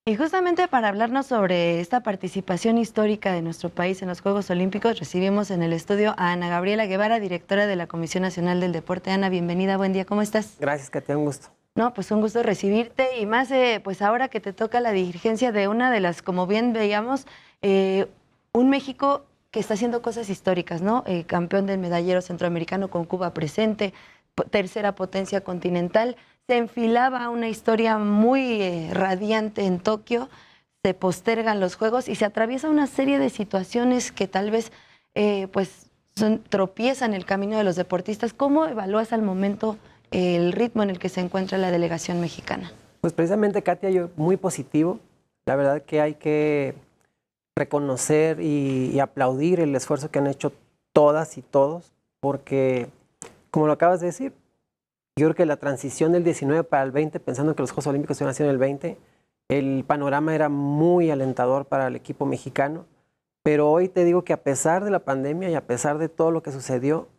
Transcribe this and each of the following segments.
Y justamente para hablarnos sobre esta participación histórica de nuestro país en los Juegos Olímpicos, recibimos en el estudio a Ana Gabriela Guevara, directora de la Comisión Nacional del Deporte. Ana, bienvenida, buen día, ¿cómo estás? Gracias, Katia, un gusto. No, pues un gusto recibirte y más pues ahora que te toca la dirigencia de una de las, como bien veíamos, un México que está haciendo cosas históricas, ¿no? Campeón del medallero centroamericano con Cuba presente, tercera potencia continental, se enfilaba una historia muy radiante en Tokio, se postergan los Juegos y se atraviesa una serie de situaciones que tal vez pues tropiezan el camino de los deportistas. ¿Cómo evalúas al momento el ritmo en el que se encuentra la delegación mexicana? Pues precisamente, Katia, yo muy positivo. La verdad que hay que reconocer y aplaudir el esfuerzo que han hecho todas y todos, porque, como lo acabas de decir, yo creo que la transición del 19 para el 20, pensando que los Juegos Olímpicos iban a ser en el 20, el panorama era muy alentador para el equipo mexicano, pero hoy te digo que a pesar de la pandemia y a pesar de todo lo que sucedió,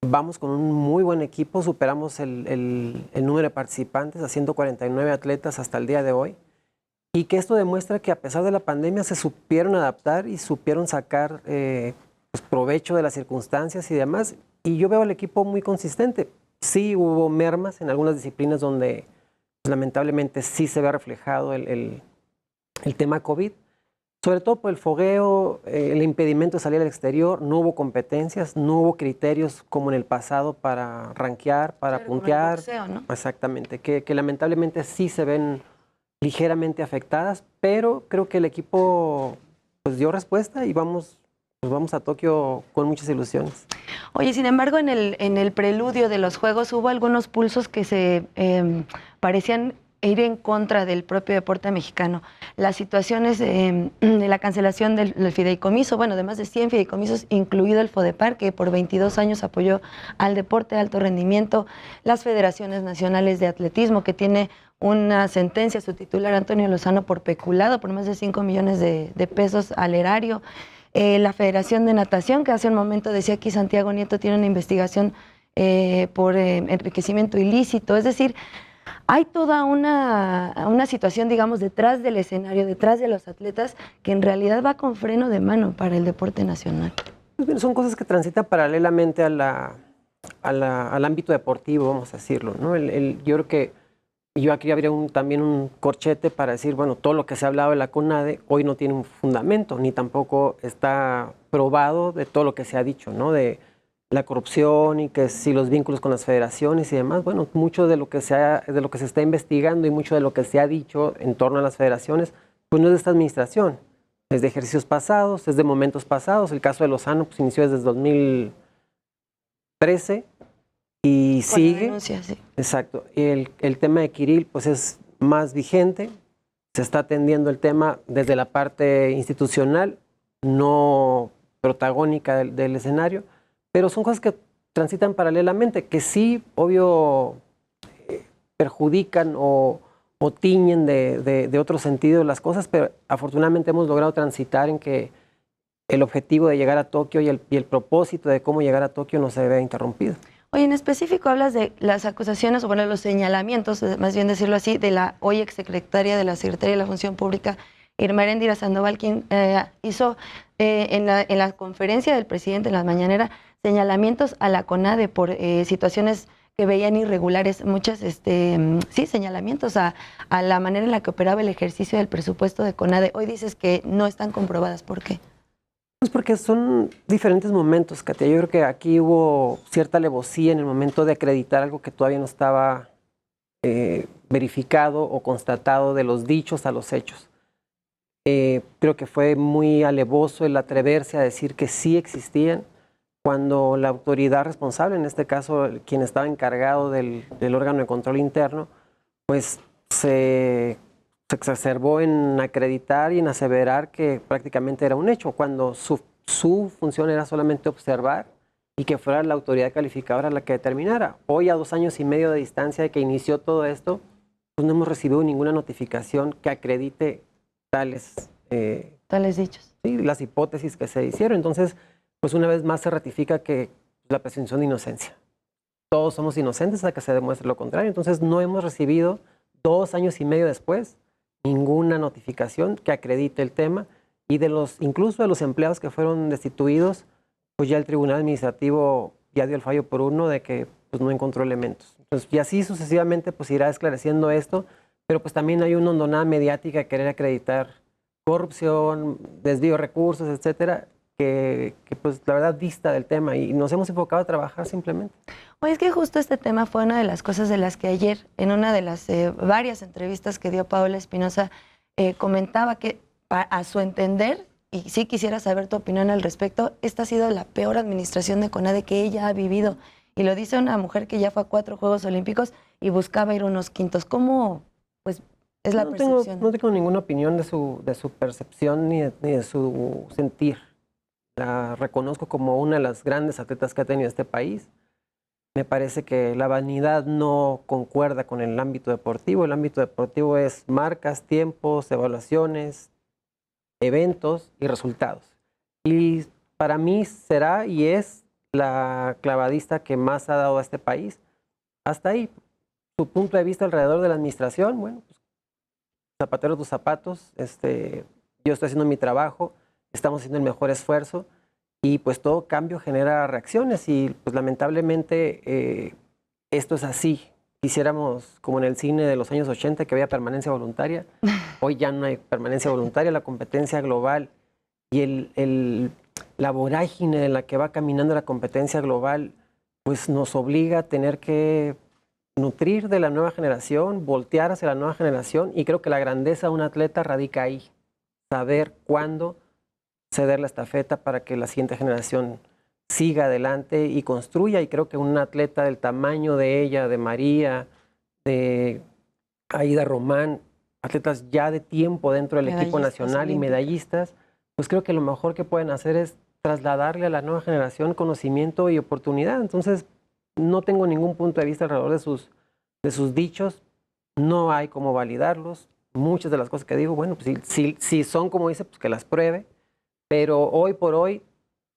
vamos con un muy buen equipo, superamos el número de participantes a 149 atletas hasta el día de hoy, y que esto demuestra que a pesar de la pandemia se supieron adaptar y supieron sacar pues provecho de las circunstancias y demás, y yo veo al equipo muy consistente. Sí hubo mermas en algunas disciplinas donde pues, lamentablemente sí se ve reflejado el tema COVID, sobre todo por el fogueo, el impedimento de salir al exterior, no hubo competencias, no hubo criterios como en el pasado para rankear, para Claro, como el puntear. boxeo, ¿no? Exactamente, que lamentablemente sí se ven ligeramente afectadas, pero creo que el equipo pues dio respuesta y pues vamos a Tokio con muchas ilusiones. Oye, sin embargo, en el preludio de los Juegos hubo algunos pulsos que se parecían ir en contra del propio deporte mexicano. Las situaciones de la cancelación del fideicomiso, bueno, de más de 100 fideicomisos, incluido el FODEPAR, que por 22 años apoyó al deporte de alto rendimiento, las federaciones nacionales de atletismo, que tiene una sentencia, su titular Antonio Lozano, por peculado por más de 5 millones de pesos al erario. La Federación de Natación, que hace un momento decía aquí Santiago Nieto, tiene una investigación por enriquecimiento ilícito. Es decir, hay toda una situación, digamos, detrás del escenario, detrás de los atletas, que en realidad va con freno de mano para el deporte nacional. Pues bien, son cosas que transitan paralelamente al ámbito deportivo, vamos a decirlo, ¿no? Yo creo que yo aquí habría también un corchete para decir, bueno, todo lo que se ha hablado de la CONADE hoy no tiene un fundamento, ni tampoco está probado de todo lo que se ha dicho, ¿no? De la corrupción y que si los vínculos con las federaciones y demás. Bueno, mucho de lo que de lo que se está investigando y mucho de lo que se ha dicho en torno a las federaciones, pues no es de esta administración, es de ejercicios pasados, es de momentos pasados. El caso de Lozano pues inició desde 2013 y Con la sigue. denuncia, sí. Exacto. El tema de Kirill pues es más vigente, se está atendiendo el tema desde la parte institucional, no protagónica del escenario, pero son cosas que transitan paralelamente, que sí, obvio, perjudican o tiñen de otro sentido las cosas, pero afortunadamente hemos logrado transitar en que el objetivo de llegar a Tokio y el propósito de cómo llegar a Tokio no se vea interrumpido. Oye, en específico hablas de las acusaciones, o bueno, los señalamientos, más bien decirlo así, de la hoy exsecretaria de la Secretaría de la Función Pública, Irma Eréndira Sandoval, quien hizo en la conferencia del presidente en la mañanera señalamientos a la CONADE por situaciones que veían irregulares, muchas, sí, señalamientos a la manera en la que operaba el ejercicio del presupuesto de CONADE. Hoy dices que no están comprobadas, ¿por qué? Pues porque son diferentes momentos, Katia. Yo creo que aquí hubo cierta alevosía en el momento de acreditar algo que todavía no estaba verificado o constatado, de los dichos a los hechos. Creo que fue muy alevoso el atreverse a decir que sí existían, cuando la autoridad responsable, en este caso quien estaba encargado del órgano de control interno, pues se exacerbó en acreditar y en aseverar que prácticamente era un hecho, cuando su función era solamente observar y que fuera la autoridad calificadora la que determinara. Hoy, a 2 años y medio de distancia de que inició todo esto, pues no hemos recibido ninguna notificación que acredite tales dichos. sí, las hipótesis que se hicieron. Entonces, pues una vez más se ratifica que la presunción de inocencia. Todos somos inocentes hasta que se demuestre lo contrario. Entonces, no hemos recibido 2 años y medio después ninguna notificación que acredite el tema, y incluso de los empleados que fueron destituidos, pues ya el Tribunal Administrativo ya dio el fallo por uno de que pues, no encontró elementos. Entonces, y así sucesivamente pues irá esclareciendo esto, pero pues también hay una hondonada mediática de querer acreditar corrupción, desvío de recursos, etcétera, que pues la verdad dista del tema, y nos hemos enfocado a trabajar simplemente. Oye, es que justo este tema fue una de las cosas de las que ayer, en una de las varias entrevistas que dio Paola Espinosa, comentaba que a su entender, y sí quisiera saber tu opinión al respecto, esta ha sido la peor administración de CONADE que ella ha vivido. Y lo dice una mujer que ya fue a 4 Juegos Olímpicos y buscaba ir unos quintos. ¿Cómo pues, es la percepción? No tengo ninguna opinión de su percepción ni de su sentir. La reconozco como una de las grandes atletas que ha tenido este país. Me parece que la vanidad no concuerda con el ámbito deportivo. El ámbito deportivo es marcas, tiempos, evaluaciones, eventos y resultados. Y para mí será y es la clavadista que más ha dado a este país. Hasta ahí, su punto de vista alrededor de la administración, bueno, pues, zapatero tus zapatos, yo estoy haciendo mi trabajo, estamos haciendo el mejor esfuerzo, y pues todo cambio genera reacciones, y pues lamentablemente esto es así. Quisiéramos, como en el cine de los años 80, que había permanencia voluntaria. Hoy ya no hay permanencia voluntaria. La competencia global y la vorágine en la que va caminando la competencia global, pues nos obliga a tener que nutrir de la nueva generación, voltear hacia la nueva generación, y creo que la grandeza de un atleta radica ahí. Saber cuándo ceder la estafeta para que la siguiente generación siga adelante y construya, y creo que un atleta del tamaño de ella, de María, de Aida Román, atletas ya de tiempo dentro del equipo nacional y medallistas, pues creo que lo mejor que pueden hacer es trasladarle a la nueva generación conocimiento y oportunidad. Entonces, no tengo ningún punto de vista alrededor de sus dichos, no hay cómo validarlos. Muchas de las cosas que digo, bueno, pues si son como dice, pues que las pruebe, pero hoy por hoy,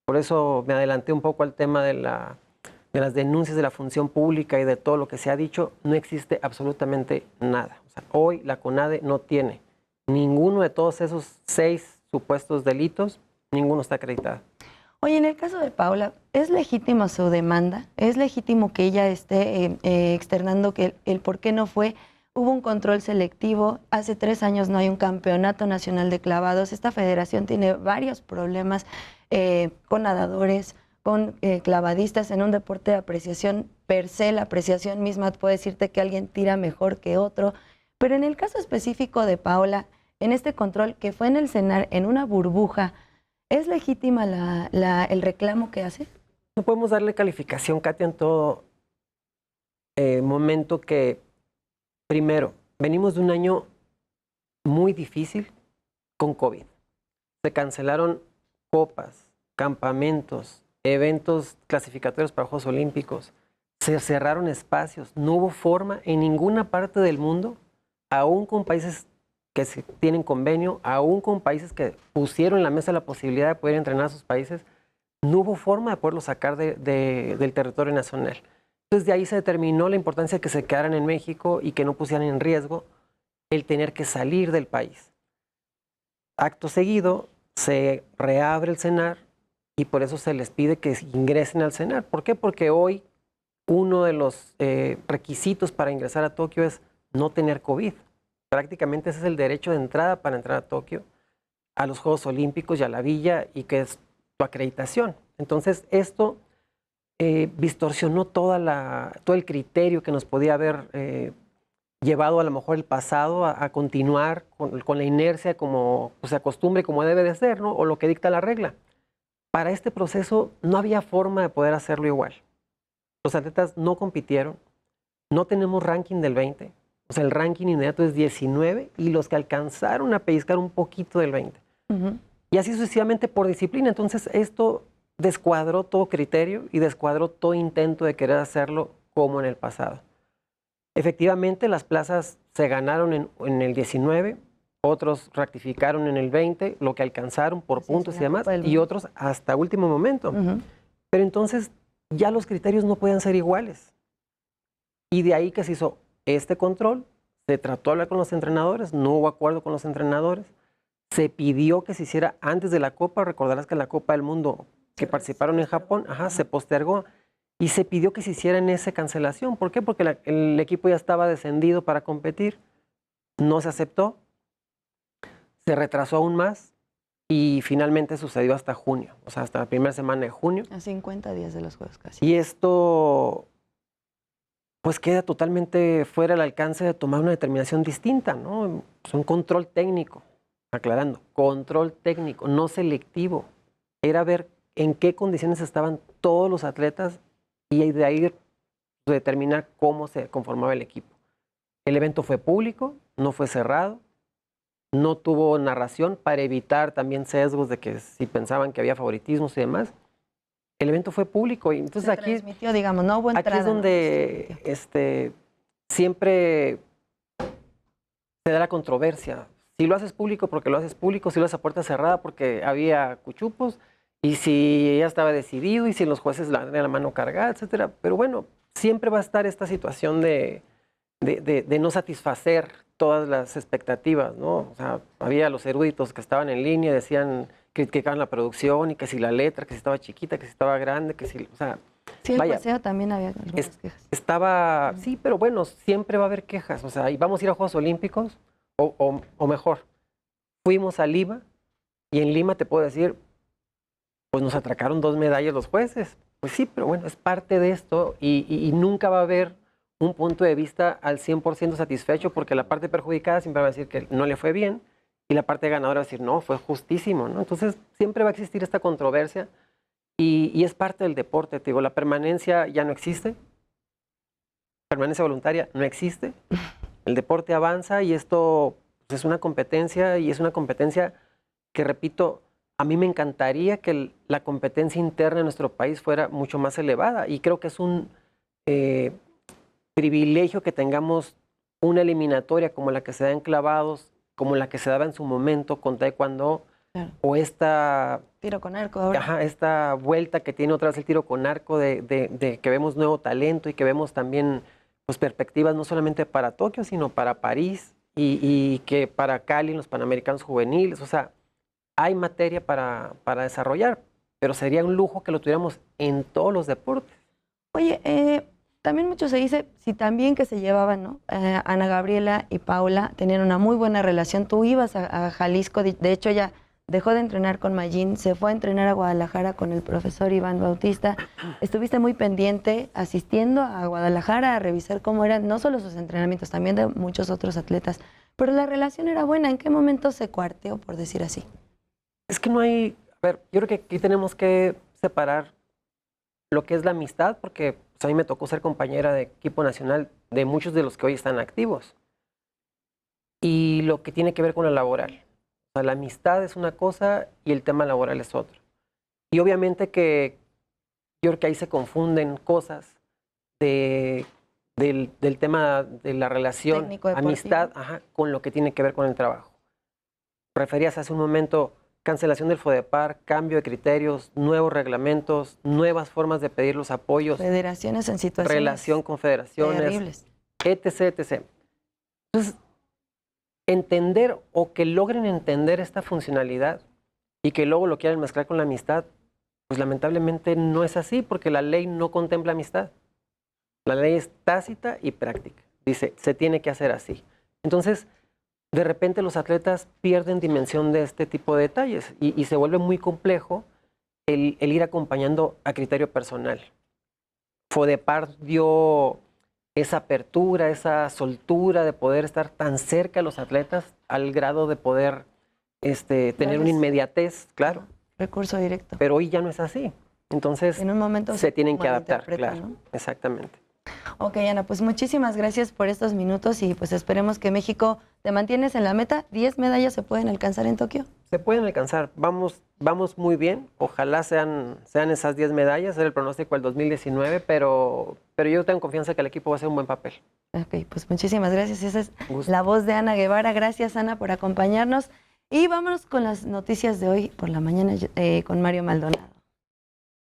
por eso me adelanté un poco al tema de las denuncias de la función pública y de todo lo que se ha dicho, no existe absolutamente nada. O sea, hoy la CONADE no tiene ninguno de todos esos 6 supuestos delitos, ninguno está acreditado. Oye, en el caso de Paola, ¿es legítima su demanda? ¿Es legítimo que ella esté externando que el por qué no fue? Hubo un control selectivo, hace 3 años no hay un campeonato nacional de clavados, esta federación tiene varios problemas con nadadores, con clavadistas en un deporte de apreciación per se, la apreciación misma puede decirte que alguien tira mejor que otro, pero en el caso específico de Paola, en este control que fue en el CENAR, en una burbuja, ¿es legítima el reclamo que hace? No podemos darle calificación, Katia, en todo momento que, primero, venimos de un año muy difícil con COVID. Se cancelaron copas, campamentos, eventos clasificatorios para Juegos Olímpicos, se cerraron espacios, no hubo forma en ninguna parte del mundo, aún con países que tienen convenio, aún con países que pusieron en la mesa la posibilidad de poder entrenar a sus países, no hubo forma de poderlos sacar del territorio nacional. Entonces de ahí se determinó la importancia de que se quedaran en México y que no pusieran en riesgo el tener que salir del país. Acto seguido se reabre el CENAR y por eso se les pide que ingresen al CENAR. ¿Por qué? Porque hoy uno de los requisitos para ingresar a Tokio es no tener COVID. Prácticamente ese es el derecho de entrada para entrar a Tokio, a los Juegos Olímpicos y a la villa, y que es tu acreditación. Entonces esto distorsionó todo el criterio que nos podía haber llevado a lo mejor el pasado a continuar con la inercia como pues, se acostumbre, como debe de ser, ¿no? O lo que dicta la regla. Para este proceso no había forma de poder hacerlo igual. Los atletas no compitieron, no tenemos ranking del 20, o sea, el ranking inmediato es 19 y los que alcanzaron a pellizcar un poquito del 20. Y así sucesivamente por disciplina. Entonces esto descuadró todo criterio y descuadró todo intento de querer hacerlo como en el pasado. Efectivamente, las plazas se ganaron en el 19, otros rectificaron en el 20, lo que alcanzaron por puntos y demás, y otros hasta último momento. Pero entonces ya los criterios no podían ser iguales. Y de ahí que se hizo este control, Se trató de hablar con los entrenadores, no hubo acuerdo con los entrenadores. Se pidió que se hiciera antes de la Copa. Recordarás que la Copa del Mundo que participaron en Japón, se postergó. Y se pidió que se hiciera en esa cancelación. ¿Por qué? Porque el equipo ya estaba descendido para competir. No se aceptó. Se retrasó aún más. Y finalmente sucedió hasta junio. O sea, hasta la primera semana de junio. A 50 días de los Juegos casi. Y esto, pues queda totalmente fuera del alcance de tomar una determinación distinta, ¿no? Es un control técnico, aclarando, control técnico, no selectivo. Era ver en qué condiciones estaban todos los atletas y de ahí determinar cómo se conformaba el equipo. El evento fue público, no fue cerrado, no tuvo narración para evitar también sesgos de que si pensaban que había favoritismos y demás. El evento fue público y entonces se aquí, transmitió, digamos, no hubo entrada, aquí es donde siempre se da la controversia. Si lo haces público porque lo haces público, si lo haces a puerta cerrada porque había cuchupos, y si ya estaba decidido, y si los jueces la tenían la mano cargada, etcétera. Pero bueno, siempre va a estar esta situación de no satisfacer todas las expectativas, ¿no? O sea, había los eruditos que estaban en línea, decían, criticaban la producción y que si la letra, que si estaba chiquita, que si estaba grande, que si, o sea, sí, el paseo también había algunas quejas. Estaba, sí, pero bueno, siempre va a haber quejas, o sea, y vamos a ir a Juegos Olímpicos, o mejor, fuimos a Lima, y en Lima te puedo decir, pues nos atracaron 2 medallas los jueces. Pues sí, pero bueno, es parte de esto, y nunca va a haber un punto de vista al 100% satisfecho, porque la parte perjudicada siempre va a decir que no le fue bien, y la parte ganadora va a decir, no, fue justísimo, ¿no? Entonces, siempre va a existir esta controversia, y es parte del deporte, te digo, la permanencia ya no existe, permanencia voluntaria no existe, el deporte avanza, y esto pues, es una competencia, y es una competencia que, repito, a mí me encantaría que la competencia interna en nuestro país fuera mucho más elevada, y creo que es un privilegio que tengamos una eliminatoria como la que se da en clavados, como la que se daba en su momento con taekwondo, claro. O esta tiro con arco ahora. Esta vuelta que tiene otra vez el tiro con arco de que vemos nuevo talento y que vemos también pues, perspectivas no solamente para Tokio, sino para París y que para Cali en los Panamericanos juveniles. O sea, hay materia para desarrollar, pero sería un lujo que lo tuviéramos en todos los deportes. Oye, también mucho se dice, si también que se llevaban, ¿no? Ana Gabriela y Paula tenían una muy buena relación. Tú ibas a Jalisco, de hecho ella dejó de entrenar con Mayín, se fue a entrenar a Guadalajara con el profesor Iván Bautista. Estuviste muy pendiente, asistiendo a Guadalajara a revisar cómo eran no solo sus entrenamientos, también de muchos otros atletas. Pero la relación era buena. ¿En qué momento se cuarteó, por decir así? Es que no hay... A ver, yo creo que aquí tenemos que separar lo que es la amistad, porque pues, a mí me tocó ser compañera de equipo nacional de muchos de los que hoy están activos. Y lo que tiene que ver con lo laboral. O sea, la amistad es una cosa y el tema laboral es otro. Y obviamente que yo creo que ahí se confunden cosas del tema de la relación, amistad, con lo que tiene que ver con el trabajo. Referías hace un momento, cancelación del FODEPAR, cambio de criterios, nuevos reglamentos, nuevas formas de pedir los apoyos. Federaciones en situaciones relación con federaciones, terribles. etc. Entonces, entender o que logren entender esta funcionalidad y que luego lo quieran mezclar con la amistad, pues lamentablemente no es así, porque la ley no contempla amistad. La ley es tácita y práctica. Dice, se tiene que hacer así. Entonces, de repente los atletas pierden dimensión de este tipo de detalles y se vuelve muy complejo el ir acompañando a criterio personal. FODEPAR dio esa apertura, esa soltura de poder estar tan cerca a los atletas al grado de poder tener una inmediatez, claro. Recurso directo. Pero hoy ya no es así. Entonces, en un momento se tienen que adaptar, claro. ¿No? Exactamente. Ok, Ana, pues muchísimas gracias por estos minutos y pues esperemos que México te mantienes en la meta. ¿10 medallas se pueden alcanzar en Tokio? Se pueden alcanzar. Vamos muy bien. Ojalá sean esas 10 medallas. Era el pronóstico del 2019, pero yo tengo confianza que el equipo va a hacer un buen papel. Ok, pues muchísimas gracias. Esa es la voz de Ana Guevara. Gracias, Ana, por acompañarnos. Y vámonos con las noticias de hoy por la mañana con Mario Maldonado.